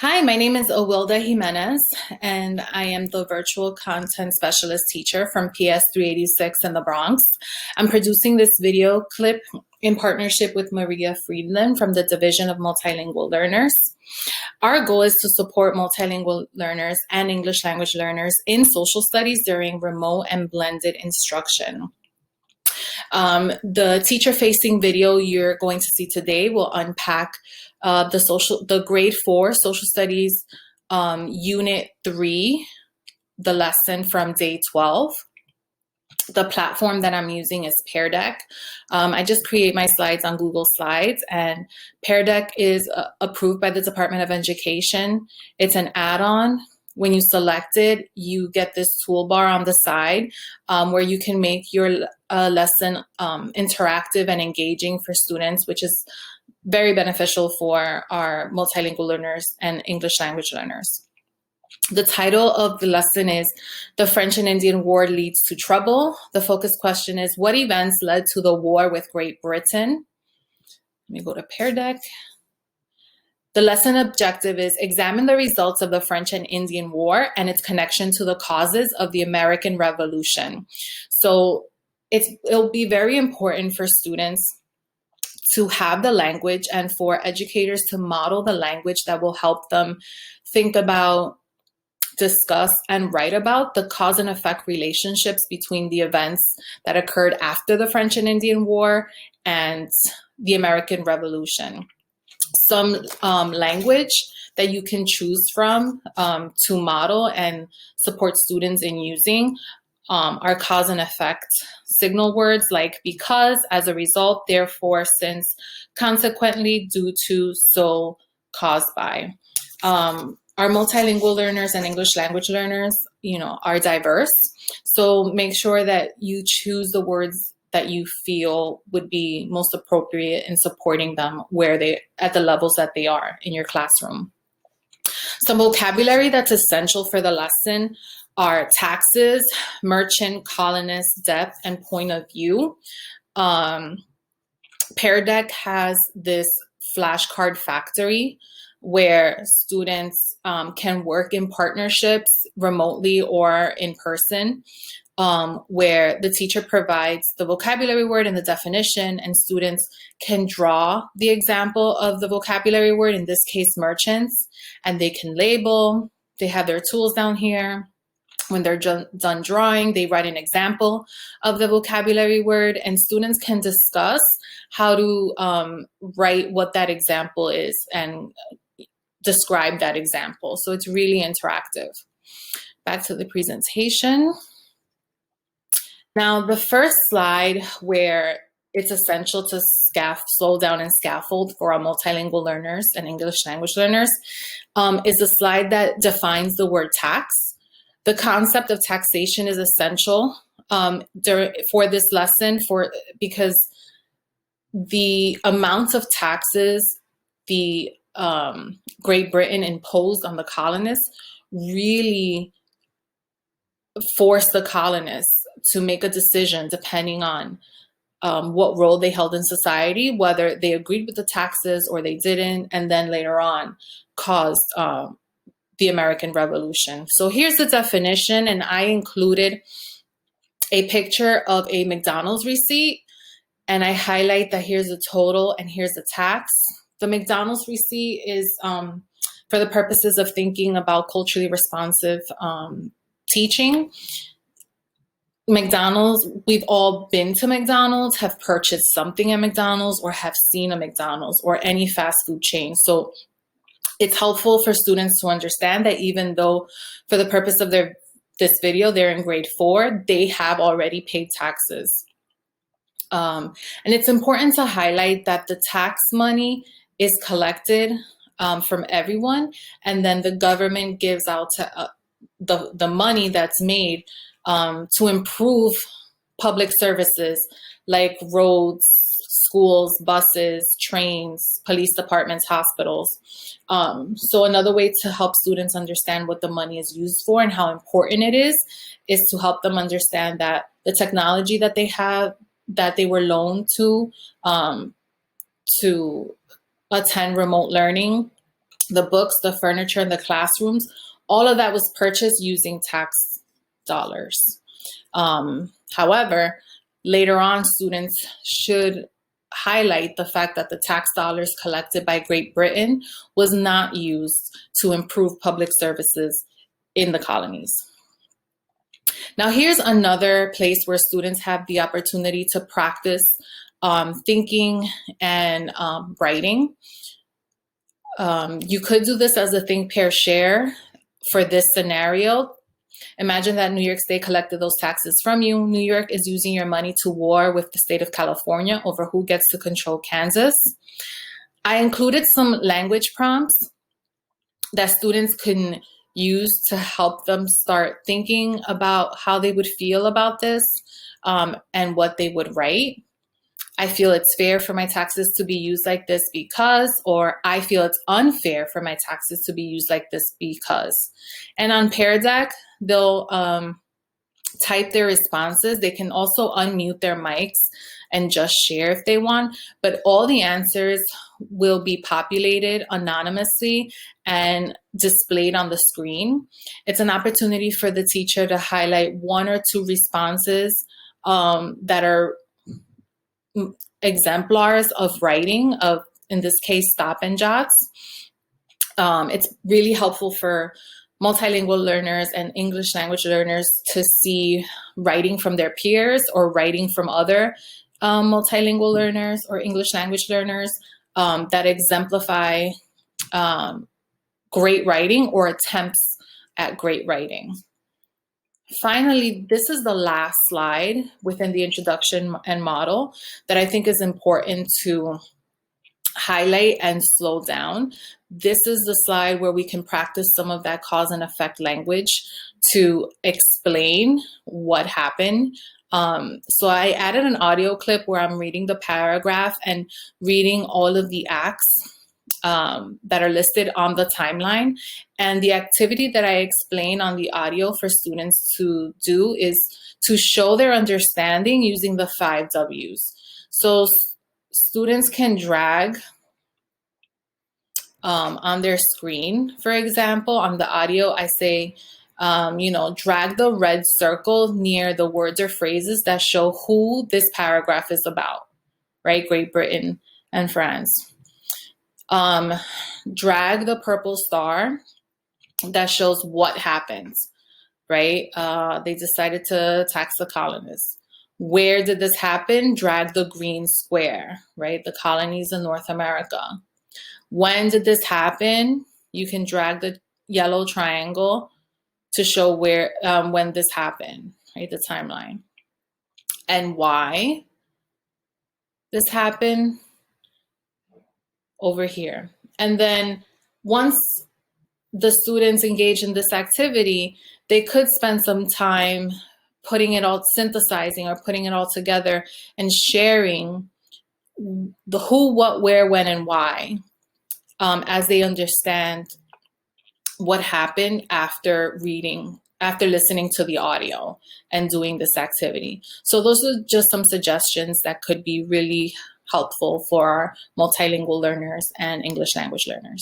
Hi, my name is Awilda Jimenez, and I am the virtual content specialist teacher from PS 386 in the Bronx. I'm producing this video clip in partnership with Maria Friedland from the Division of Multilingual Learners. Our goal is to support multilingual learners and English language learners in social studies during remote and blended instruction. The teacher-facing video you're going to see today will unpack the grade 4 social studies unit 3, the lesson from day 12. The platform that I'm using is Pear Deck. I just create my slides on Google Slides, and Pear Deck is approved by the Department of Education. It's an add-on. When you select it, you get this toolbar on the side where you can make your lesson interactive and engaging for students, which is very beneficial for our multilingual learners and English language learners. The title of the lesson is The French and Indian War Leads to Trouble. The focus question is, what events led to the war with Great Britain? Let me go to Pear Deck. The lesson objective is examine the results of the French and Indian War and its connection to the causes of the American Revolution. So it'll be very important for students to have the language and for educators to model the language that will help them think about, discuss, and write about the cause and effect relationships between the events that occurred after the French and Indian War and the American Revolution. Some language that you can choose from to model and support students in using are cause and effect signal words like because, as a result, therefore, since, consequently, due to, so, caused by. Our multilingual learners and English language learners, are diverse. So make sure that you choose the words that you feel would be most appropriate in supporting them at the levels that they are in your classroom. Some vocabulary that's essential for the lesson are taxes, merchant, colonist, depth, and point of view. Pear Deck has this flashcard factory where students can work in partnerships remotely or in person, where the teacher provides the vocabulary word and the definition, and students can draw the example of the vocabulary word, in this case, merchants, and they can label. They have their tools down here. When they're done drawing, they write an example of the vocabulary word, and students can discuss how to write what that example is and describe that example. So it's really interactive. Back to the presentation. Now, the first slide, where it's essential to slow down and scaffold for our multilingual learners and English language learners, is the slide that defines the word tax. The concept of taxation is essential for this lesson because the amount of taxes the Great Britain imposed on the colonists really forced the colonists to make a decision depending on what role they held in society, whether they agreed with the taxes or they didn't, and then later on caused the American Revolution. So here's the definition, and I included a picture of a McDonald's receipt, and I highlight that here's the total and here's the tax. The McDonald's receipt is for the purposes of thinking about culturally responsive teaching. McDonald's, we've all been to McDonald's, have purchased something at McDonald's, or have seen a McDonald's or any fast food chain. So it's helpful for students to understand that even though for the purpose of this video, they're in grade 4, they have already paid taxes. And it's important to highlight that the tax money is collected from everyone, and then the government gives out to the money that's made to improve public services like roads, schools, buses, trains, police departments, hospitals. So another way to help students understand what the money is used for and how important it is to help them understand that the technology that they have, that they were loaned to attend remote learning, the books, the furniture, and the classrooms, all of that was purchased using tax dollars. However, later on, students should highlight the fact that the tax dollars collected by Great Britain was not used to improve public services in the colonies. Now, here's another place where students have the opportunity to practice thinking and writing. You could do this as a think, pair, share for this scenario. Imagine that New York State collected those taxes from you. New York is using your money to war with the state of California over who gets to control Kansas. I included some language prompts that students can use to help them start thinking about how they would feel about this and what they would write. I feel it's fair for my taxes to be used like this because, or I feel it's unfair for my taxes to be used like this because. And on Pear Deck, they'll type their responses. They can also unmute their mics and just share if they want, but all the answers will be populated anonymously and displayed on the screen. It's an opportunity for the teacher to highlight one or two responses that are exemplars of writing, of, in this case, stop and jots. It's really helpful for multilingual learners and English language learners to see writing from their peers or writing from other multilingual learners or English language learners that exemplify great writing or attempts at great writing. Finally, this is the last slide within the introduction and model that I think is important to highlight and slow down. This is the slide where we can practice some of that cause and effect language to explain what happened. So I added an audio clip where I'm reading the paragraph and reading all of the acts that are listed on the timeline. And the activity that I explain on the audio for students to do is to show their understanding using the 5 W's. So students can drag on their screen. For example, on the audio, I say, drag the red circle near the words or phrases that show who this paragraph is about, right? Great Britain and France. Drag the purple star that shows what happens, right? They decided to tax the colonists. Where did this happen? Drag the green square, right? The colonies in North America. When did this happen? You can drag the yellow triangle to show where, when this happened, right? The timeline. And why this happened over here. And then once the students engage in this activity, they could spend some time putting it all, synthesizing or putting it all together and sharing the who, what, where, when, and why as they understand what happened after listening to the audio and doing this activity. So those are just some suggestions that could be really helpful for our multilingual learners and English language learners.